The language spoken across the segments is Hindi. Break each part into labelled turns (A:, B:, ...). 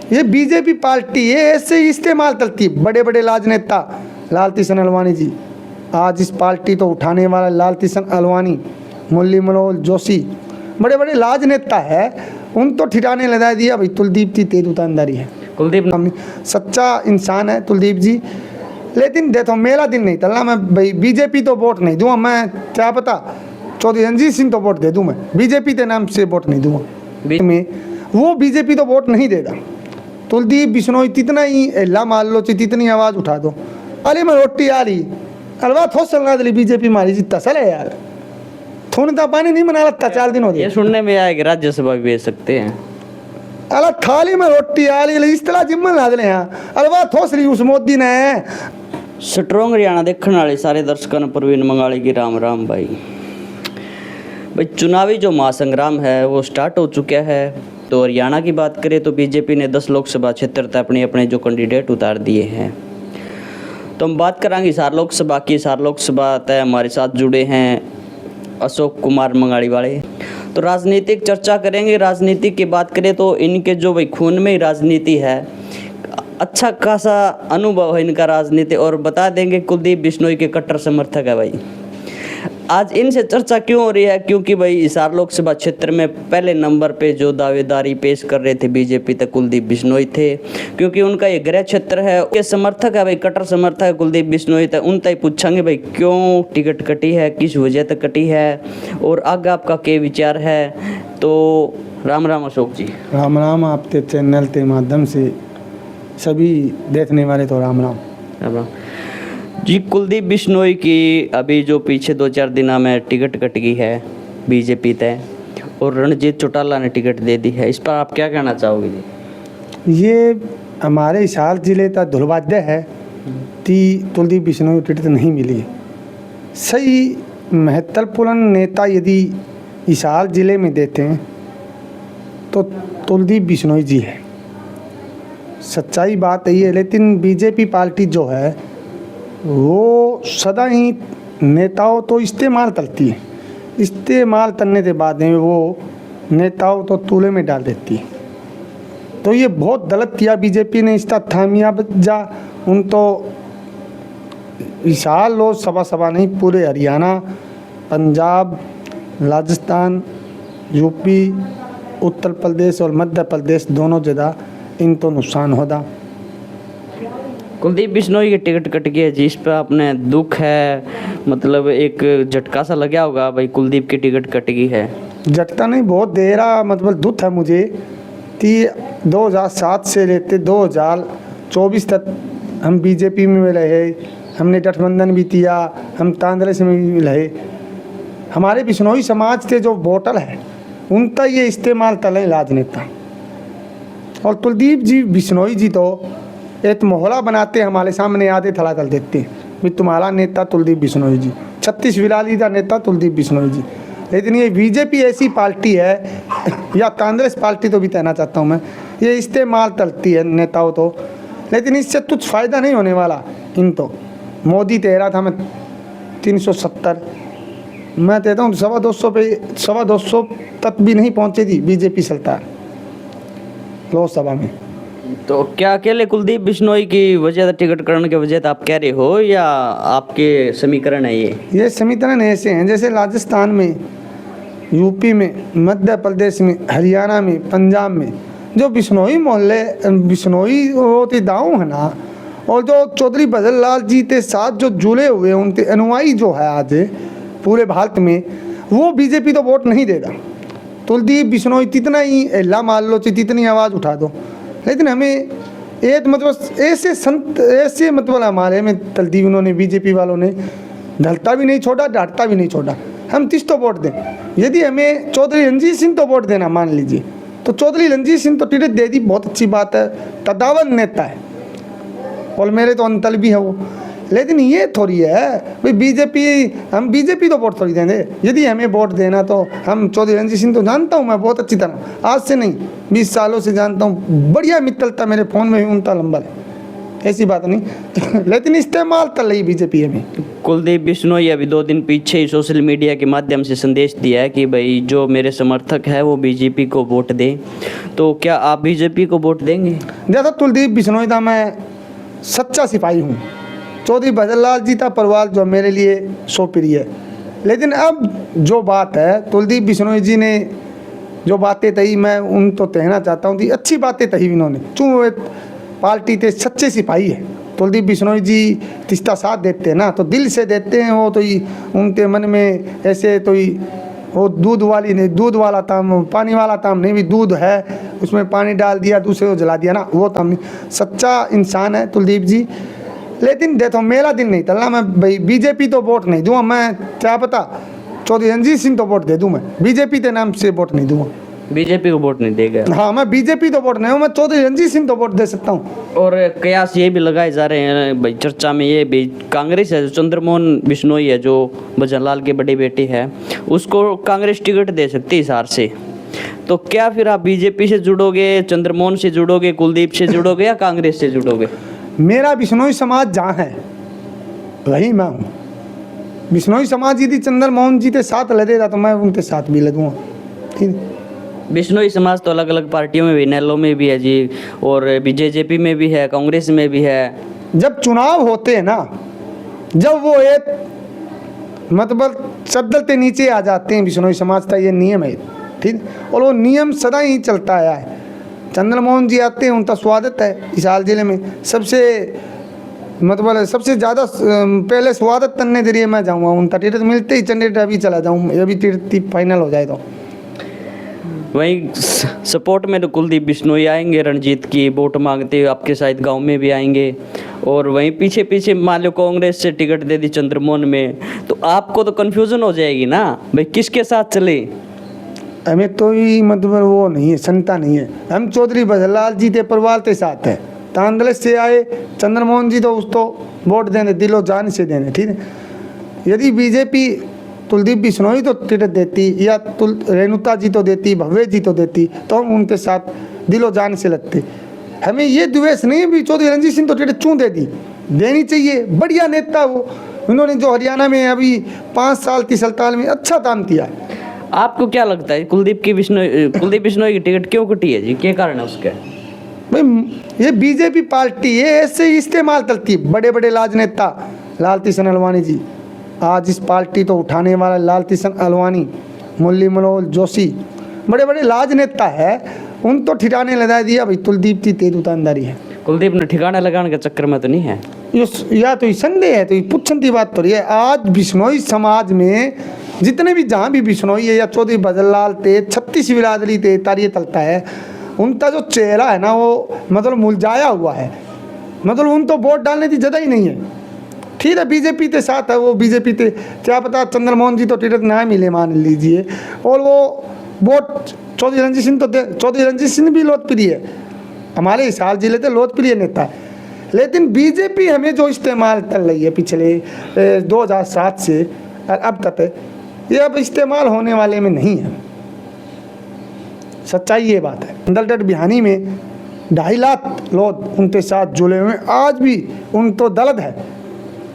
A: ये बीजेपी पार्टी ये ऐसे ही इस्तेमाल करती है। बड़े बड़े राजनेता लाल किशन आडवाणी जी, आज इस पार्टी तो उठाने वाला लाल किशन आडवाणी, मुरली मनोहर जोशी, बड़े बड़े राजनेता है, उन तो ठिकाने लगा दिया भाई कुलदीप जी तेज दुकानदारी है।
B: कुलदीप
A: सच्चा इंसान है कुलदीप जी। लेकिन देखो मेरा दिन नहीं चलना, मैं भाई बीजेपी तो वोट नहीं दूंगा, मैं क्या पता चौधरी रणजीत सिंह तो वोट दे दूं, मैं बीजेपी के नाम से वोट नहीं दूंगा। में वो बीजेपी तो वोट नहीं देगा। कुलदीप बिश्नोई इतना ही एल्ला मार लो, इतनी आवाज़ उठा दो, अरे मैं रोटी आ रही अलवा थोस चलना दिली बीजेपी मारी जितना सल है यार, थोड़ा ता पानी नहीं बना लगता 4 दिन हो गए।
B: ये सुनने में आया कि राज्यसभा भी भेज सकते हैं।
A: अला थाली में रोटी आ रही इस तरह जिम्मन ला दे यहाँ अलवा थोस रही उस मोदी ने।
B: स्ट्रोंग हरियाणा देखने वाले सारे दर्शकों ने प्रवीण मंगाली की राम राम भाई। चुनावी जो महासंग्राम है वो स्टार्ट हो चुका है। तो हरियाणा की बात करें तो बीजेपी ने 10 लोकसभा क्षेत्र तक अपने अपने जो कैंडिडेट उतार दिए हैं। तो हम बात करांगे हिसार लोकसभा की। हिसार लोकसभा तय हमारे साथ जुड़े हैं अशोक कुमार मंगाड़ी वाले। तो राजनीतिक चर्चा करेंगे। राजनीति की बात करें तो इनके जो भाई खून में ही राजनीति है, अच्छा खासा अनुभव है इनका राजनीति। और बता देंगे कुलदीप बिश्नोई के कट्टर समर्थक है भाई। आज इनसे चर्चा क्यों हो रही है, क्योंकि भाई हिसार लोकसभा क्षेत्र में पहले नंबर पे जो दावेदारी पेश कर रहे थे बीजेपी तक कुलदीप बिश्नोई थे, क्योंकि उनका ये गृह क्षेत्र है। ये समर्थक है भाई, कट्टर समर्थक है कुलदीप बिश्नोई तक। उन तक पूछेंगे भाई क्यों टिकट कटी है, किस वजह तक कटी है और आगे आपका क्या विचार है। तो राम राम अशोक जी।
A: राम राम आपके चैनल के माध्यम से सभी देखने वाले तो राम राम।
B: राम राम जी। कुलदीप बिश्नोई की अभी जो पीछे 2-4 दिनों में टिकट कट गई है बीजेपी तय, और रणजीत चौटाला ने टिकट दे दी है, इस पर आप क्या कहना चाहोगे जी?
A: ये हमारे हिसार जिले का दुर्भाग्य है कि कुलदीप बिश्नोई को टिकट नहीं मिली। सही महत्वपूर्ण नेता यदि हिसार जिले में देते हैं तो कुलदीप बिश्नोई जी है, सच्चाई बात यही है। लेकिन बीजेपी पार्टी जो है वो सदा ही नेताओं तो इस्तेमाल करती है, इस्तेमाल करने के बाद में वो नेताओं तो तूले में डाल देती है। तो ये बहुत गलत किया बीजेपी ने, इसका खामियाजा उन तो विशाल लोकसभा सभा नहीं पूरे हरियाणा, पंजाब, राजस्थान, यूपी, उत्तर प्रदेश और मध्य प्रदेश दोनों जगह इन तो नुकसान होगा।
B: कुलदीप बिश्नोई की टिकट कट गई है जी, इस पर आपने दुख है, मतलब एक झटका सा लगा होगा भाई कुलदीप की टिकट कट गई है।
A: झटका नहीं, बहुत देरा मतलब दुख है मुझे कि 2007 से लेते 2024 तक हम बीजेपी में रहे, हमने गठबंधन भी किया, हम कांग्रेस में भी रहे। हमारे बिश्नोई समाज के जो वोटर है उनका ये इस्तेमाल कर रहे राजनेता। और कुलदीप जी बिश्नोई जी तो एक मोहल्ला बनाते हमारे सामने आधे थड़ा कर देते भी तुम्हारा नेता कुलदीप बिश्नोई जी, 36 विलाली का नेता कुलदीप बिश्नोई जी। लेकिन ये बीजेपी ऐसी पार्टी है या कांग्रेस पार्टी तो भी कहना चाहता हूँ मैं, ये इस्तेमाल करती है नेताओं तो, लेकिन इससे कुछ फ़ायदा नहीं होने वाला। इन तो मोदी कह रहा था मैं 370, मैं कहता हूँ 250 पे 250 तक भी नहीं पहुँचे थी बीजेपी सरकार लोकसभा में।
B: तो क्या अकेले कुलदीप बिश्नोई की वजह टिकट करने की वजह आप कह रहे हो या आपके समीकरण है ये
A: समीकरण ऐसे हैं जैसे राजस्थान में, यूपी में, मध्य प्रदेश में, हरियाणा में, पंजाब में जो बिश्नोई मोहल्ले बिश्नोई होती दाऊ है ना, और जो चौधरी भजन लाल जी के साथ जो जुड़े हुए उनके अनुयायी जो है आज पूरे भारत में, वो बीजेपी तो वोट नहीं देगा। कुलदीप बिश्नोई इतना ही एल्ला मार लो, इतनी आवाज़ उठा दो। लेकिन हमें एक मतलब ऐसे संत ऐसे मतलब हमारे में तल्दी उन्होंने बीजेपी वालों ने ढलता भी नहीं छोड़ा, डांटता भी नहीं छोड़ा। हम किस तो वोट दें? यदि हमें चौधरी रणजीत सिंह तो वोट देना मान लीजिए, तो चौधरी रणजीत सिंह तो टिकट दे दी, बहुत अच्छी बात है, कद्दावर नेता है और मेरे तो अंतल भी है वो। लेकिन ये थोड़ी है भाई बीजेपी, हम बीजेपी तो वोट थोड़ी देंगे। यदि हमें वोट देना तो हम चौधरी रणजीत सिंह तो जानता हूँ मैं बहुत अच्छी तरह, आज से नहीं 20 सालों से जानता हूँ, बढ़िया मित्रता, मेरे फ़ोन में भी उनका नंबर है, ऐसी बात नहीं लेकिन इस्तेमाल कर रही बीजेपी हमें।
B: कुलदीप बिश्नोई अभी 2 दिन पीछे ही सोशल मीडिया के माध्यम से संदेश दिया है कि भाई जो मेरे समर्थक है वो बीजेपी को वोट दें, तो क्या आप बीजेपी को वोट देंगे?
A: जैसा कुलदीप बिश्नोई था, मैं सच्चा सिपाही हूँ। चौधरी भजनलाल जी का परिवार जो मेरे लिए सो प्रिय है। लेकिन अब जो बात है, कुलदीप बिश्नोई जी ने जो बातें कही, मैं उन तो कहना चाहता हूँ कि अच्छी बातें कही इन्होंने, चूँ वे पार्टी के सच्चे सिपाही है। कुलदीप बिश्नोई जी तिस्ता साथ देते हैं ना, तो दिल से देते हैं वो, तो ही उनके मन में ऐसे तो ही वो दूध वाली नहीं, दूध वाला ताम, पानी वाला ताम नहीं, भी दूध है उसमें पानी डाल दिया दूसरे को जला दिया ना, वो ताम नहीं। सच्चा इंसान है कुलदीप जी। लेकिन देखो मेरा दिल नहीं चलना, मैं भाई बीजेपी तो वोट नहीं दूंगा, मैं क्या पता चौधरी रणजीत सिंह तो वोट दे दूँ, मैं बीजेपी के नाम से वोट नहीं दूंगा।
B: बीजेपी को वोट नहीं देगा?
A: हाँ, मैं बीजेपी तो वोट नहीं हूँ, मैं चौधरी रणजीत सिंह तो वोट दे सकता हूँ।
B: और कयास ये भी लगाए जा रहे हैं भाई, चर्चा में ये भी कांग्रेस है, जो चंद्रमोहन बिश्नोई है जो भजनलाल के बड़ी बेटी है, उसको कांग्रेस टिकट दे सकती है हिसार से। तो क्या फिर आप बीजेपी से जुड़ोगे, चंद्रमोहन से जुड़ोगे, कुलदीप से जुड़ोगे या कांग्रेस से जुड़ोगे?
A: मेरा बिश्नोई समाज जहाँ है वही मैं हूँ। बिश्नोई समाज यदि चंद्रमोहन जी के साथ लड़ेगा तो मैं उनके साथ भी लड़ूंगा। ठीक है।
B: बिश्नोई समाज तो अलग अलग पार्टियों में भी, नेलो में भी है जी, और बीजेपी में भी है, कांग्रेस में भी है।
A: जब चुनाव होते हैं ना, जब वो एक मतलब चद्दर के नीचे आ जाते हैं, बिश्नोई समाज का ये नियम है। ठीक, और वो नियम सदा ही चलता आया है। चंद्रमोहन जी आते हैं, उनका स्वागत है हिसार जिले में। सबसे ज़्यादा पहले स्वागत करने के लिए मैं जाऊँगा, उनका टिकट मिलते ही चंडीगढ़ अभी चला जाऊँ, अभी टिकट फाइनल हो जाए तो।
B: वहीं सपोर्ट में तो कुलदीप बिश्नोई आएंगे, रणजीत की वोट मांगते हुए आपके शायद गांव में भी आएंगे। और वहीं पीछे पीछे मान लो कांग्रेस से टिकट दे दी चंद्रमोहन में, तो आपको तो कन्फ्यूजन हो जाएगी ना भाई किसके साथ चले।
A: हमें तो ही मतलब वो नहीं है, संता नहीं है। हम चौधरी भजनलाल जी के परिवार के साथ है। कांग्रेस से आए चंद्रमोहन जी तो उसको वोट देने, दिलो जान से देने। ठीक है। यदि बीजेपी कुलदीप बिश्नोई तो टिकट देती या रेणुका जी तो देती, भव्य जी तो देती, तो हम उनके साथ दिलो जान से लगते। हमें ये द्वेष नहीं भी चौधरी रणजीत सिंह तो टिकट क्यों दे दी, देनी चाहिए। बढ़िया नेता वो, उन्होंने जो हरियाणा में अभी 5 साल 30 साल में अच्छा काम किया।
B: आपको क्या लगता है कुलदीप बिश्नोई की टिकट क्यों कटी है जी, क्या कारण है उसका?
A: भाई ये बीजेपी पार्टी है, ऐसे ही इस्तेमाल करती। बड़े बड़े राजनेता लाल कृष्ण अलवानी जी, आज इस पार्टी तो उठाने वाला लाल कृष्ण अलवानी, मुरली मनोहर जोशी, बड़े बड़े राजनेता है, उन तो ठिकाने लगा दिया। भाई कुलदीप की तेज दुकानदारी है।
B: कुलदीप ने ठिकाना लगाने के चक्कर में तो नहीं है
A: या तो संदेह है, तो पूछन की बात तो रही है। आज बिश्नोई समाज में जितने भी जहाँ भी बिश्नोई है या चौधरी भजनलाल थे, 36 बिरादरी थे, तारिये तलता है, उनका जो चेहरा है ना वो मतलब मुरझाया हुआ है। मतलब उन तो वोट डालने की जगह ही नहीं है। ठीक है, बीजेपी के साथ है वो, बीजेपी के क्या पता चंद्रमोहन जी तो टिकट ना मिले मान लीजिए, और वो वोट चौधरी रणजीत सिंह तो चौधरी रणजीत सिंह भी लोकप्रिय है, हमारे हिसार जिले के लोकप्रिय नेता है। लेकिन बीजेपी हमें जो इस्तेमाल कर रही है पिछले 2007 से अब तक, ये अब इस्तेमाल होने वाले में नहीं है। सच्चाई ये बात है। दलडट बिहानी में 2.5 लाख लोग उनके साथ जुड़े हुए, आज भी उन तो दर्द है।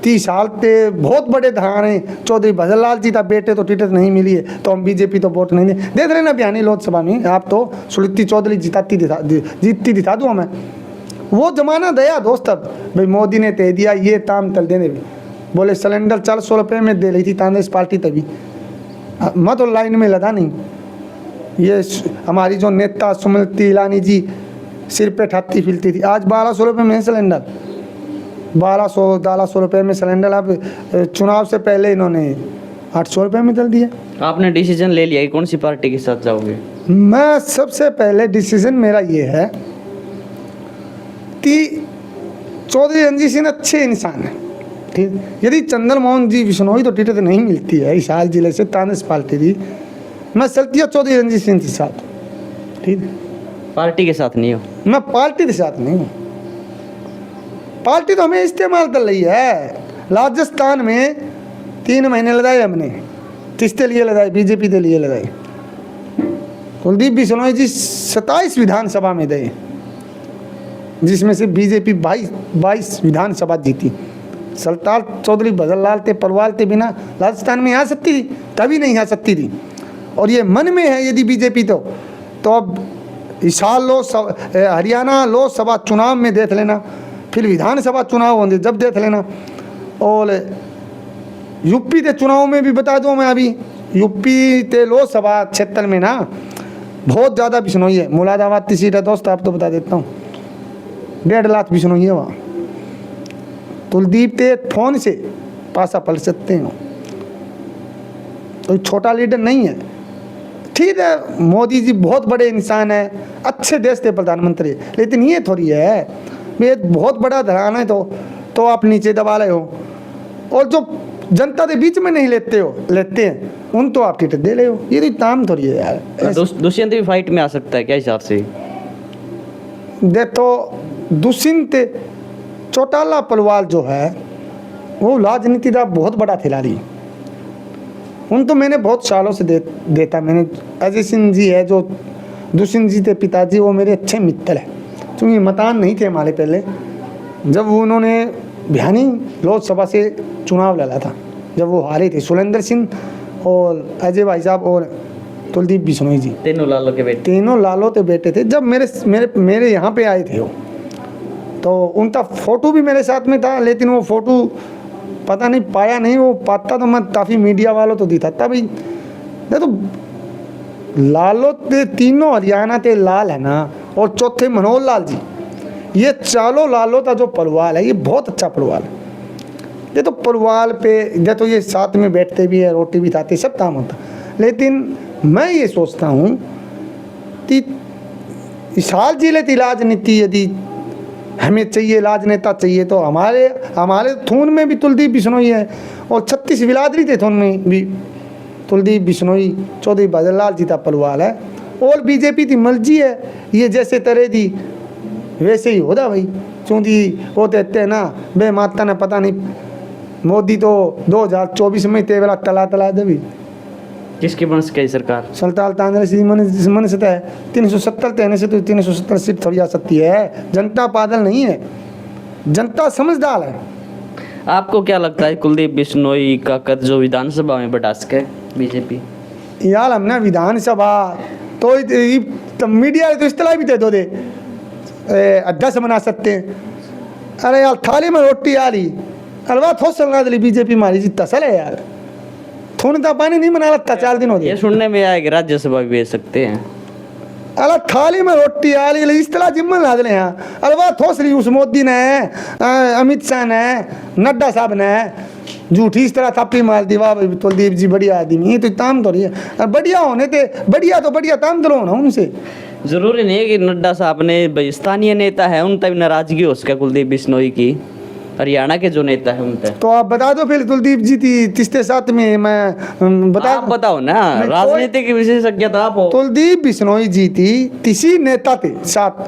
A: 30 साल पे बहुत बड़े धराने चौधरी भजनलाल जी का बेटे तो टिकट नहीं मिली है, तो हम बीजेपी तो वोट नहीं दे रहे ना बिहानी लोकसभा में। आप तो सुलती चौधरी जीतती दिखा दूँ मैं। वो जमाना दया दोस्त, अब भाई मोदी ने कह दिया ये ताम तल देने भी, बोले सिलेंडर 400 रुपये में दे रही थी कांग्रेस पार्टी, तभी मत लाइन में लगा नहीं। ये हमारी जो नेता स्मृति ईरानी जी सिर पे ठाती फिरती थी, आज 1200 रुपये में सिलेंडर, 1200 रुपये में सिलेंडर। अब चुनाव से पहले इन्होंने 800 रुपये में चल दिया।
B: आपने डिसीजन ले लिया कि कौन सी पार्टी के साथ जाओगे?
A: मैं सबसे पहले डिसीजन मेरा ये है कि चौधरी रणजीत सिंह अच्छे इंसान है। ठीक, यदि चंद्रमोहन जी बिश्नोई तो टिकट नहीं मिलती है हिसार जिले से कांग्रेस पार्टी की, मैं चलती चौधरी रणजीत सिंह के साथ। ठीक,
B: पार्टी के साथ नहीं हो?
A: मैं पार्टी के साथ नहीं हूँ। पार्टी तो हमें इस्तेमाल कर रही है। राजस्थान में 3 महीने लगाए हमने, किसके लिए लगाए? बीजेपी के लिए लगाए। कुलदीप बिश्नोई जी 27 विधानसभा में गए, जिसमें से बीजेपी 22 विधानसभा जीती। सरताल चौधरी भजनलाल ते परवाल ते बिना राजस्थान में आ सकती थी? कभी नहीं आ सकती थी। और ये मन में है यदि बीजेपी तो अब इस साल हरियाणा लोकसभा चुनाव में देख लेना, फिर विधानसभा चुनाव होंगे जब देख लेना, और यूपी के चुनाव में भी बता दूँ मैं, अभी यूपी के लोकसभा क्षेत्र में ना बहुत ज़्यादा बिश्नोई है। मुरादाबाद की सीट है दोस्त, आप तो बता देता हूँ 1.5 लाख बिश्नोई है वहाँ। कुलदीप के फोन से पासा पलट सकते हो, कोई छोटा लीडर नहीं है। ठीक है, मोदी जी बहुत बड़े इंसान है, अच्छे देश के प्रधानमंत्री, लेकिन ये थोड़ी है ये बहुत बड़ा घराना है तो आप नीचे दबा रहे हो, और जो जनता के बीच में नहीं लेते हैं उन तो आप टिकट दे रहे हो, ये तो काम थोड़ी है यार।
B: दुष्यंत भी फाइट में आ सकता है क्या हिसाब से?
A: देखो दुष्यंत चौटाला परिवार जो है वो राजनीति का बहुत बड़ा खिलाड़ी, उन तो मैंने बहुत सालों से देता मैंने। अजय सिंह जी है जो दुष्यंत जी के पिताजी, वो मेरे अच्छे मित्र हैं, क्योंकि मतान नहीं थे हमारे पहले, जब उन्होंने भिवानी लोकसभा से चुनाव लड़ा था, जब वो हारे थे, सुरेंद्र सिंह और अजय भाई साहब और कुलदीप बिश्नोई जी,
B: तीनों लालों
A: के बेटे थे। जब मेरे यहाँ पे आए थे वो, तो उनका फोटो भी मेरे साथ में था, लेकिन वो फोटो पता नहीं पाया नहीं, वो पाता तो मैं काफ़ी मीडिया वालों तो दिखाता भाई। तो लालो ते तीनों हरियाणा के लाल है ना, और चौथे मनोहर लाल जी, ये चारों लालों का जो परिवार है ये बहुत अच्छा परिवार है। ये तो परिवार पे ये तो ये साथ में बैठते भी है, रोटी भी खाते, सब काम होता। लेकिन मैं ये सोचता हूँ कि विशाल जिले की राजनीति यदि हमें चाहिए, राजनेता चाहिए, तो हमारे थून में भी कुलदीप बिश्नोई है, और 36 बिरादरी थे थून में भी कुलदीप बिश्नोई चौधरी भजनलाल जी का परिवार है। और बीजेपी की मर्जी है, ये जैसे तरह दी वैसे ही होगा भाई, क्योंकि वो कहते हैं ना बे माता ने पता नहीं, मोदी तो 2024 में तेवला तला दे भी।
B: किसकी बन सके सरकार?
A: सरताल कांग्रेस मन से है 370 कहने से तो 370 सीट थोड़ी आ सकती है। जनता पागल नहीं है, जनता समझदार है।
B: आपको क्या लगता है कुलदीप बिश्नोई का कद जो विधानसभा में बढ़ा सके बीजेपी?
A: यार हमने विधानसभा तो मीडिया तो इस तरह भी दे दे अध्यक्ष बना सकते हैं। अरे यार थाली में रोटी आ रही, अलवा थोड़ा चलना दिली बीजेपी मारी जितना सल है यार, थोड़ा पानी नहीं बना लगता 4 दिन हो गए।
B: ये सुनने में आया कि राज्यसभा भी भेज सकते हैं।
A: अला थाली में रोटी आ रही इस तरह जिम्मन ला दे यहाँ, अलवा थोस रही उस मोदी ने, अमित शाह ने, नड्डा साहब ने झूठी इस तरह थापी मार दी। वाह भाई कुलदीप जी बढ़िया आदमी, ये तो ताम तो रही है, बढ़िया होने थे बढ़िया ताम तो ना उनसे।
B: जरूरी नहीं है कि नड्डा साहब ने स्थानीय नेता है उन तक नाराजगी हो सके कुलदीप बिश्नोई की, हरियाणा के जो नेता है उन तक।
A: तो आप बता दो फिर कुलदीप जी थी तीसरे साथ में, मैं
B: आप बताओ ना, राजनीति के विशेषज्ञ तो आप हो।
A: कुलदीप बिश्नोई जी थी किसी नेता के साथ,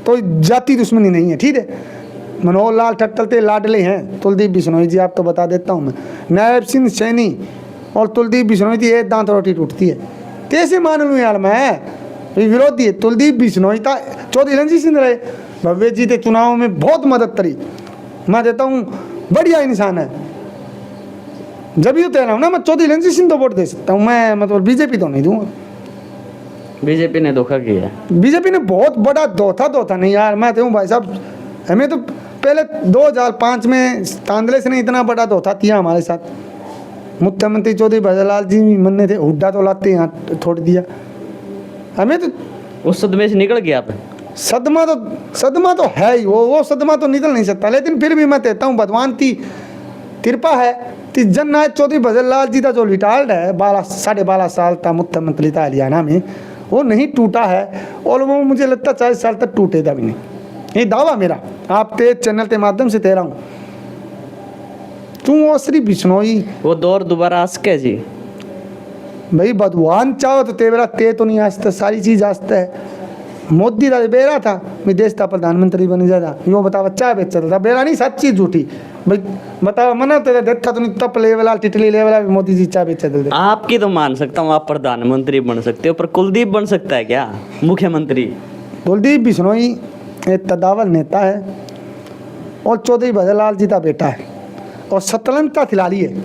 A: तो जाति दुश्मनी नहीं है, ठीक है। मनोहर लाल ठट्टर ते लाडले हैं कुलदीप बिश्नोई जी, आप तो बता देता हूँ मैं। नायब सिंह सैनी और कुलदीप बिश्नोई जी एक दांत रोटी टूटती है, कैसे मान लूँ यार मैं, विरोधी है। कुलदीप बिश्नोई था चौधरी रणजीत सिंह रहे, भव्य जी के चुनाव में बहुत मदद करी, मैं देता हूँ बढ़िया इंसान है। जब भी तो रहा हूँ ना, मैं चौधरी रणजीत सिंह तो वोट दे सकता हूँ मैं, मतलब बीजेपी तो नहीं दूंगा।
B: बीजेपी ने धोखा किया,
A: बीजेपी ने बहुत बड़ा धोखा नहीं यार, मैं कहूँ भाई साहब, हमें तो पहले 2005 में कांग्रेस ने इतना बड़ा धोखा किया हमारे साथ। मुख्यमंत्री चौधरी भजनलाल जी मन्ने थे, हुड्डा तो लाते यहाँ छोड़ दिया हमें, तो
B: उस सदमे से निकल गया आप।
A: सदमा तो है ही, वो सदमा तो निकल नहीं सकता। लेकिन फिर भी मैं कहता हूँ भगवान की कृपा है कि जननायक चौधरी भजनलाल जी का जो रिटायर्ड है 12.5 साल का मुख्यमंत्री था हरियाणा में, वो नहीं टूटा है, और वो मुझे लगता है 40 साल तक टूटेगा भी नहीं। ये दावा मेरा आप तेज चैनल के माध्यम से दे रहा हूँ। क्यों वो श्री बिश्नोई
B: वो दौर दोबारा आ सके जी?
A: भाई भगवान चाहो तो तेरा ते तो नहीं आस्ता, सारी चीज़ आस्ता है। मोदी का बेरा था मैं देश का प्रधानमंत्री बन जाता, यो बता बच्चा बेच चलता बेरा नहीं, सच्ची झूठी भाई बताओ, मना तेरा देखा तो नहीं तप लेवल टिटली लेवल मोदी जी चाय बेच चलते।
B: आपकी तो मान सकता हूँ आप प्रधानमंत्री बन सकते हो, पर कुलदीप बन सकता है क्या मुख्यमंत्री?
A: कुलदीप बिश्नोई एक तदावल नेता है, और चौधरी भजनलाल जी का बेटा है, और सतलंता थिलाली है।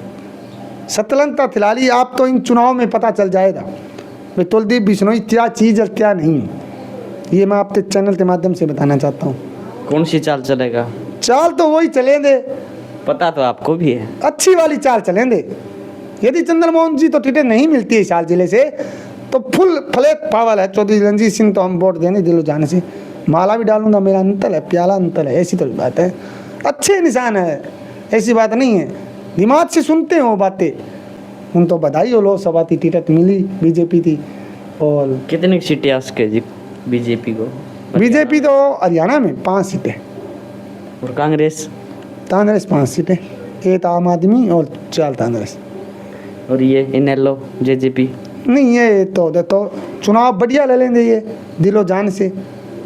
A: सतलंता थिलाली, आप तो इन चुनाव में पता चल जाएगा भाई कुलदीप बिश्नोई क्या चीज़ और क्या नहीं है। ये मैं आपके चैनल के माध्यम से बताना चाहता हूँ।
B: कौन सी चाल चलेगा?
A: चाल तो वही चलेंगे,
B: पता तो आपको भी है।
A: अच्छी वाली चाल चलेंगे। यदि चंद्रमोहन जी तो टिकट नहीं मिलती है हिसार जिले से, तो फुल फ्लैट पावर है चौधरी रणजीत सिंह, तो हम वोट देने दिलो जाने से। माला भी डालूंगा, मेरा अंतल है, प्याला अंतल है, ऐसी तो बात है। अच्छे निशान है, ऐसी बात नहीं है। दिमाग से सुनते हो बातें। उन तो बधाई हो, लोकसभा की टिकट मिली बीजेपी थी। और
B: कितनी सीटें उसके जी बीजेपी को?
A: बीजेपी तो हरियाणा में 5 सीटें,
B: और कांग्रेस?
A: कांग्रेस 5 सीटें, 1 आम आदमी और 4 कांग्रेस।
B: और ये इनेलो जेजेपी?
A: नहीं, ये तो चुनाव बढ़िया ले लेंगे ये दिलो जान से,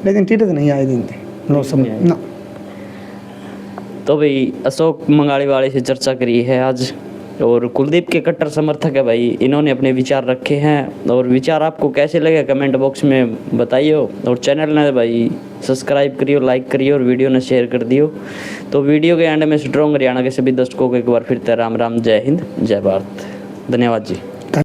A: लेकिन टिकट नहीं आए दिन थे लोकसभा
B: नहीं आए।
A: ना।
B: तो भाई अशोक मंगाड़ी वाले से चर्चा करी है आज, और कुलदीप के कट्टर समर्थक है भाई, इन्होंने अपने विचार रखे हैं। और विचार आपको कैसे लगे कमेंट बॉक्स में बताइए। और चैनल ने भाई सब्सक्राइब करियो, लाइक करियो और वीडियो ने शेयर कर दियो। तो वीडियो के एंड में स्ट्रॉन्ग हरियाणा के सभी दर्शकों को एक बार फिर राम राम, जय हिंद, जय भारत। धन्यवाद जी।